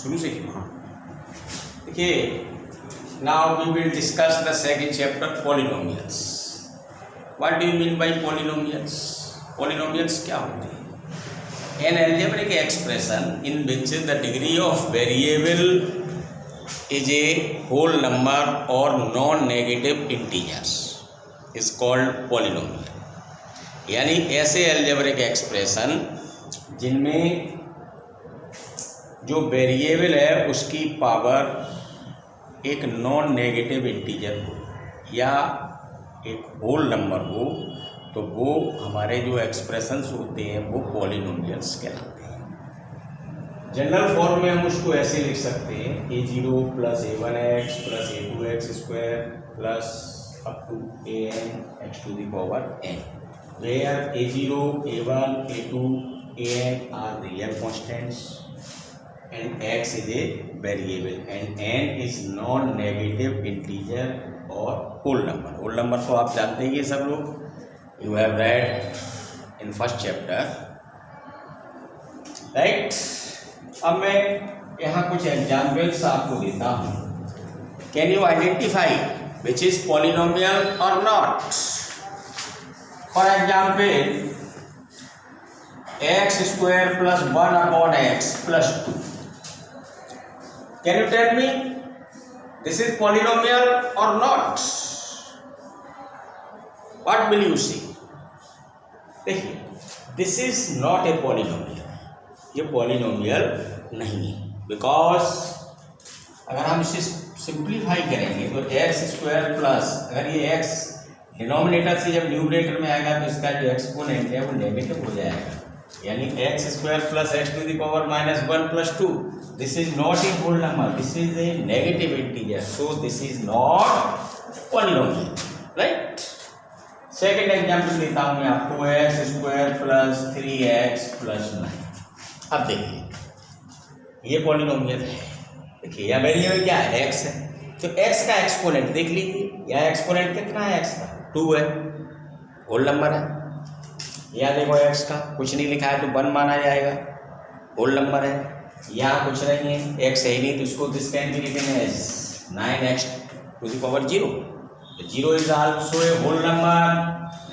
शुरू से क्यों? हाँ देखिए, now we will discuss the second chapter polynomials. What do you mean by polynomials? Polynomials क्या होते हैं? An algebraic expression in which the degree of variable is a whole number और non negative integers is called polynomial. यानी ऐसे algebraic expression जिनमें जो variable है उसकी पावर एक नॉन नेगेटिव इंटीजर हो या एक होल नंबर हो, तो वो हमारे जो एक्सप्रेशंस होते हैं वो पॉलिनोमियल्स कहलाते हैं। जनरल फॉर्म में हम उसको ऐसे लिख सकते हैं a0 plus a1x plus a2x square plus up to an x to the power n, where a0, a1, a2, an are real constants and x is a variable and n is non-negative integer और whole number। whole number तो आप जानते ही ये सब लोग, you have read in first chapter, right? अब मैं यहाँ कुछ examples आपको देता हूँ। Can you identify which is polynomial or not? For example, x square plus 1 upon x plus 2. Can you tell me this is polynomial or not? What will you say? देखिए, this is not a polynomial, ये polynomial नहीं है, because अगर हम इसे simplify करेंगे तो x square plus, अगर ये x डिनोमिनेटर से जब न्यूमरेटर में आएगा तो इसका जो एक्सपोनेंट है वो नेगेटिव हो जाएगा, यानी x square plus x to the power minus 1 plus 2। This is not a whole number, this is a negative integer, so this is not polynomial, right? Second example देता हूं मैं आपको, x square plus 3x plus 9। अब देखिए ये polynomial है। देखिए यह वेरिएबल क्या है? x है, तो x का एक्सपोनेंट देख लीजिए, यह एक्सपोनेंट कितना है? x का 2 है, होल नंबर है। यहाँ देखो x का कुछ नहीं लिखा है तो 1 माना जाएगा, होल नंबर है। यहाँ कुछ नहीं है, x है ही नहीं, तो इसको this can be written as 9x to the power 0। 0 is also a whole number,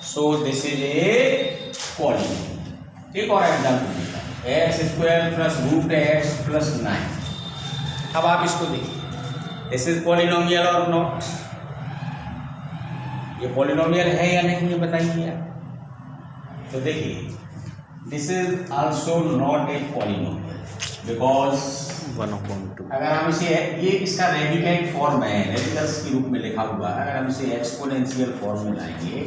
so this is a polynomial. ठीक, और example x square plus root x plus 9। अब आप इसको देखिए, दिस इज पॉलिनोमियल और नॉट? ये पॉलिनोमियल है या नहीं, ये बताइए आप। तो देखिए, this is also not a polynomial because 1/2। अगर हम इसे, ये इसका रेडिकल फॉर्म है, रेडिकल्स के रूप में लिखा हुआ है, अगर हम इसे एक्सपोनेंशियल फॉर्म में लाएंगे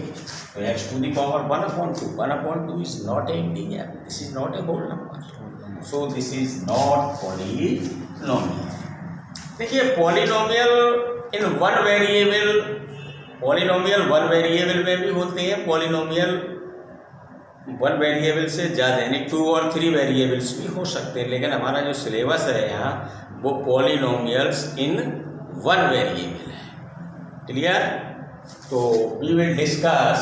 तो x to the power 1/2, 1/2 is not a integer, this is not a whole number, so this is not polynomial. देखिए polynomial in one variable, polynomial one variable में भी होते हैं, पॉलिनोमियल वन वेरिएबल से ज़्यादा यानी 2 और 3 वेरिएबल्स भी हो सकते हैं, लेकिन हमारा जो सिलेबस है यहाँ वो पॉलिनोमियल्स इन वन वेरिएबल है। क्लियर? तो we will discuss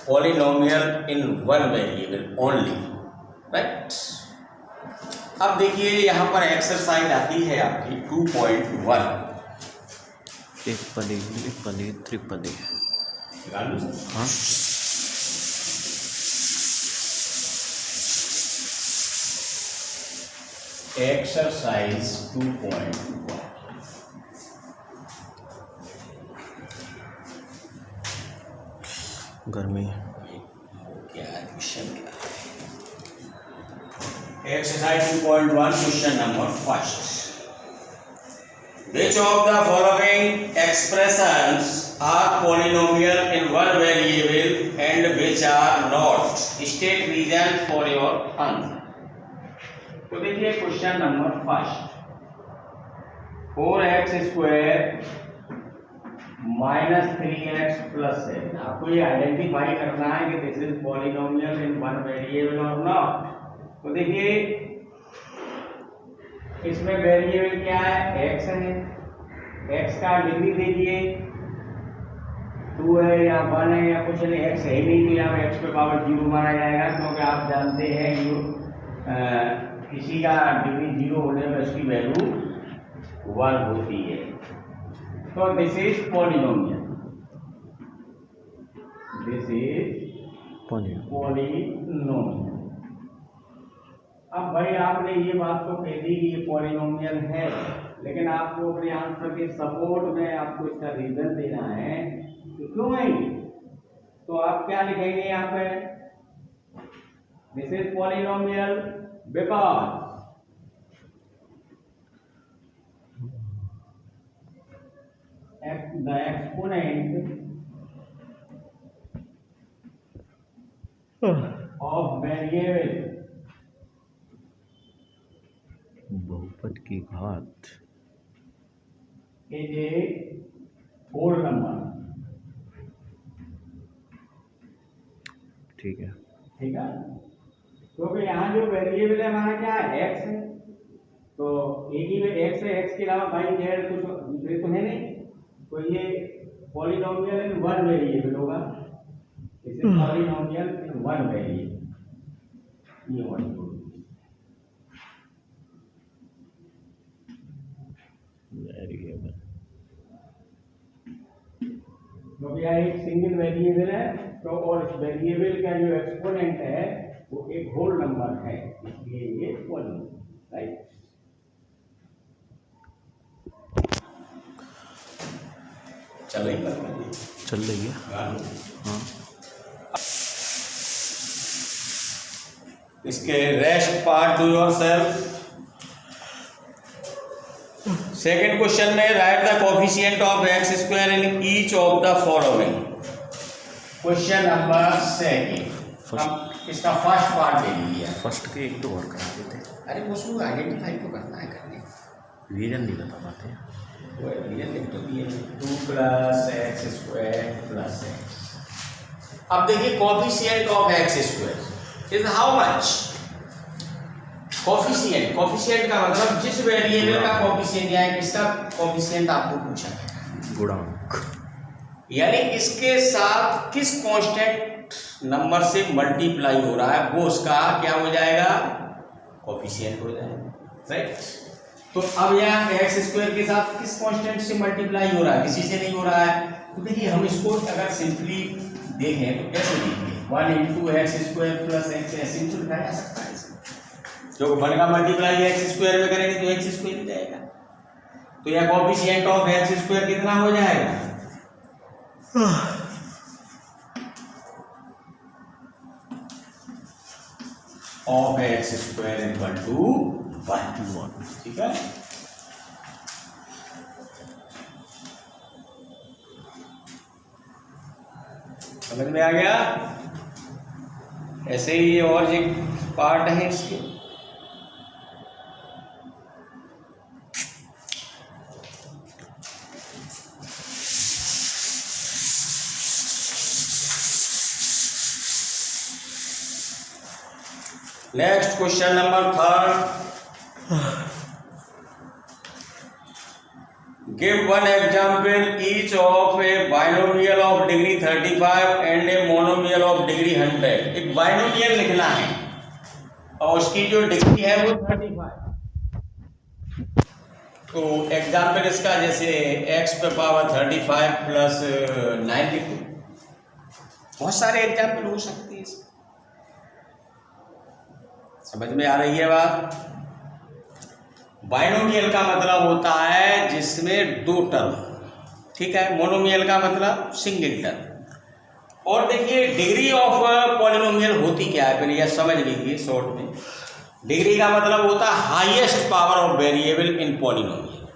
polynomial in one variable only, right? अब देखिए यहाँ पर एक्सरसाइज आती है आपकी 2.1। एक पदी, त्रिपदी। हाँ, एक्सरसाइज 2.1। गर्मी क्या क्वेश्चन क्या है? Exercise 2.1 question number first, which of the following expressions are polynomial in one variable and which are not? State reason for your answer। तो देखिए question number first, 4x square minus 3x plus 7। आपको ये identify करना है कि this is polynomial in one variable और not. तो देखिए इसमें वेरिएबल क्या है? x है, x का डिग्री देखिए 2 है या 1 है या कुछ नहीं, x है ही नहीं, तो यहाँ x पे पावर 0 माना जाएगा, क्योंकि आप जानते हैं किसी का डिग्री 0 होने में उसकी वैल्यू 1 होती है। तो this is polynomial, this is polynomial. अब भाई आपने ये बात तो कह दी कि ये पॉलिनोमियल है, लेकिन आपको अपने आंसर के सपोर्ट में आपको इसका रीजन देना है कि क्यों है ये। तो आप क्या लिखेंगे यहाँ पे, this is polynomial because the exponent of variable बहुपद की घात is a whole number। ठीक है, ठीक है, क्योंकि यहाँ जो वेरिएबल है हमारा क्या है, एक्स है। तो एक ही में एक्स है, एक्स के अलावा भाई जेड कुछ दूसरे तो है नहीं। तो ये पॉलिनोमियल इन वन वेरिएबल होगा, इसे पॉलिनोमियल इन वन वेरिएबल, ये वन वेरिएबल, क्योंकि यहाँ एक सिंगल वेरिएबल है। तो और इस वेरिएबल का जो एक्सपोनेंट है वो एक होल नंबर है, इसलिए ये पॉलिनोमियल, राइट। चल रही है। हाँ, इसके rest part do yourself. Second question में write the coefficient of x square in each of the following. Question number second, इसका फर्स्ट पार्ट ले लिया। फर्स्ट के एक तो और करा देते। अरे उसको आइडेंटिफाई तो करना है, करने रीजन नहीं बता पाते। वो रीजन लिख तो दिए 2 + x स्क्वायर प्लस x। अब देखिए coefficient of x square is how much. Coefficient, coefficient का मतलब जिस वेरिएबल का कोफिशिएंट या किसका कोफिशिएंट आपको पूछा है, गुणांक, यानी इसके साथ किस कांस्टेंट नंबर से मल्टीप्लाई हो रहा है वो उसका क्या हो जाएगा, कोफिशिएंट हो जाएगा, राइट। तो अब यहाँ एक्स स्क्वायर के साथ किस कांस्टेंट से मल्टीप्लाई हो रहा है, किसी से नहीं हो रहा है। तो देखिए हम इसको अगर सिंपली देखें तो कैसे लिखेंगे, 1 × x स्क्वायर प्लस x, ऐसे ही तो लिखा जा सकता है। जो 1 का मल्टीप्लाई एक्स स्क्वायर में करेंगे तो एक्स स्क्वायर ही जाएगा। तो यह कोफिशिएंट ऑफ एक्स स्क्वायर कितना हो जाएगा, of x square equal to 1। ठीक है, समझ में आ गया। ऐसे ही और एक पार्ट है इसके। Next question number 3। Give one example each of a binomial of degree 35 and a monomial of degree 100। एक बाइनोमियल लिखना है और उसकी जो डिग्री है वो 35। तो एग्जाम्पल इसका जैसे x पे पावर 35 प्लस 92, बहुत सारे एग्जाम्पल हो सकते हैं। समझ में आ रही है बात। बाइनोमियल का मतलब होता है जिसमें 2 टर्म, ठीक है। मोनोमियल का मतलब सिंगल टर्म। और देखिए डिग्री ऑफ पॉलिनोमियल होती क्या है, पहले यह समझ लीजिए शॉर्ट में। डिग्री का मतलब होता है highest power of variable in polynomial.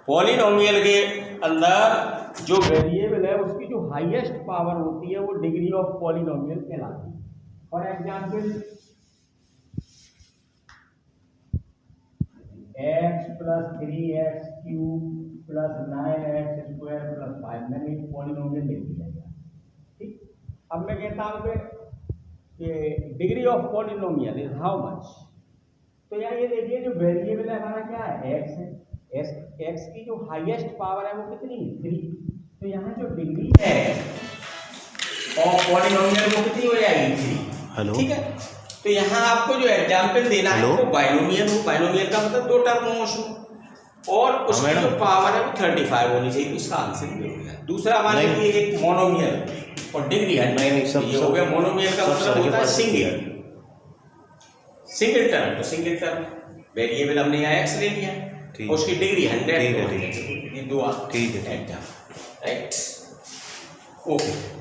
Polynomial के अंदर जो वेरिएबल है उसकी जो हाईएस्ट पावर होती है वो डिग्री ऑफ पॉलिनोमियल कहलाती है। For example x + 3x³ + 9x² + 5, मैंने एक पॉलिनोमियल लिख दिया गया, ठीक। अब मैं कहता हूँ कि degree of polynomial is how much. तो यार ये देखिए जो वेरिएबल है हमारा क्या है, x है। x की जो हाईएस्ट पावर है वो कितनी है, 3। तो यहाँ जो डिग्री है ऑफ पॉलिनोमियल वो कितनी हो जाएगी, 3। ठीक है। तो यहाँ आपको जो एग्जाम्पल देना है हेलो? वो बाइनोमियल हो, बाइनोमियल का मतलब 2 टर्म हो और उसकी मैडम। जो पावर है वो 35 होनी चाहिए, तो इसका आंसर ये हो गया। दूसरा मान नहीं। लीजिए एक मोनोमियल और डिग्री 100, नहीं, सब- ये हो गया मोनोमियल का सब मतलब सर के होता है पास सिंगल टर्म, तो सिंगल टर्म वेरिएबल हमने यहाँ एक्स ले लिया ठीक। और उसकी डिग्री 100, ठीक है, तो ठीक है। ये 2 ठीक है, ठीक है। Right, okay.